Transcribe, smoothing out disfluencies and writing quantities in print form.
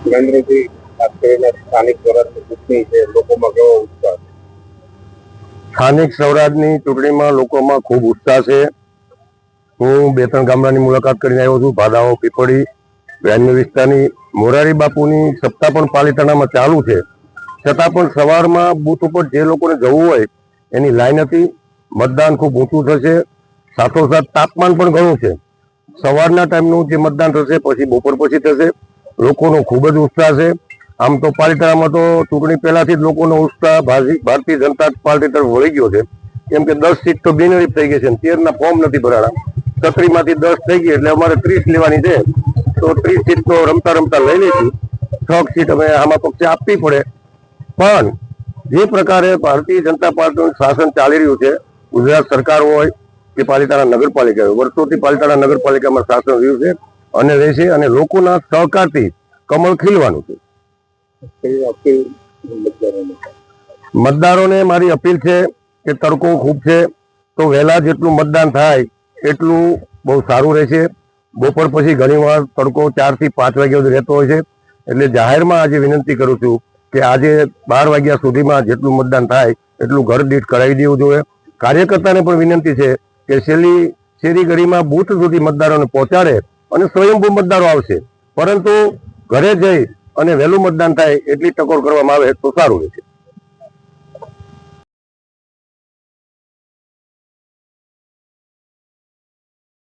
સુરેન્દ્રજી, ખાસ કરીને સ્થાનિક સ્વરાજની ચૂંટણી છે, લોકોમાં કેવો ઉત્સાહ? સ્થાનિક સ્વરાજની ચૂંટણીમાં લોકોમાં ખૂબ ઉત્સાહ છે. હું 2-3 ગામડાની મુલાકાત કરીને આવ્યો છું. ભાદાઓ, પીપળી, ગ્રામ્ય વિસ્તારની મોરારી બાપુની સપ્તાહ પણ પાલિતાણામાં ચાલુ છે. છતાં પણ સવારમાં બૂથ ઉપર જે લોકોને જવું હોય એની લાઈન હતી. મતદાન ખૂબ ઊંચું થશે. સાથોસાથ તાપમાન પણ ઘણું છે. સવારના ટાઈમનું જે મતદાન થશે પછી બપોર પછી થશે. લોકોનો ખૂબ જ ઉત્સાહ છે. આમ તો પાલિતાણામાં તો ચૂંટણી પહેલાથી જ લોકોનો ઉત્સાહ ભારતીય જનતા પાર્ટી તરફ વળી ગયો છે. કેમ કે 10 સીટ તો બિનહરીફ થઈ ગઈ છે. 13 ફોર્મ નથી ભરાણા. 36માંથી 10 થઈ ગઈ એટલે અમારે 30 લેવાની છે. તો 30 સીટ તો રમતા રમતા લઈ લઈશું. 6 સીટ અમે આમાં પક્ષે આપવી પડે. પણ જે પ્રકારે ભારતીય જનતા પાર્ટીનું શાસન ચાલી રહ્યું છે, ગુજરાત સરકાર હોય કે પાલિતાણા નગરપાલિકા હોય, વર્ષોથી પાલિતાણા નગરપાલિકામાં શાસન રહ્યું છે અને રહેશે, અને લોકોના સહકારથી કમળ ખીલવાનું છે. મતદારોને મારી અપીલ છે કે તડકો ખૂબ છે તો વહેલા જેટલું મતદાન થાય એટલું બહુ સારું રહેશે. બપોર પછી ઘણીવાર તડકો 4 થી 5 વાગ્યા સુધી રહેતો હોય છે. એટલે જાહેરમાં આજે વિનંતી કરું છું કે આજે 12 વાગ્યા સુધીમાં જેટલું મતદાન થાય એટલું ઘર દીઠ કરાવી દેવું જોઈએ. કાર્યકર્તાને પણ વિનંતી છે કે શેરી ગળીમાં બૂથ સુધી મતદારોને પહોંચાડે અને સ્વયંભૂ મતદારો આવશે, પરંતુ ઘરે જઈ અને વહેલું મતદાન થાય એટલી ટકોર કરવામાં આવે તો સારું રહેશે.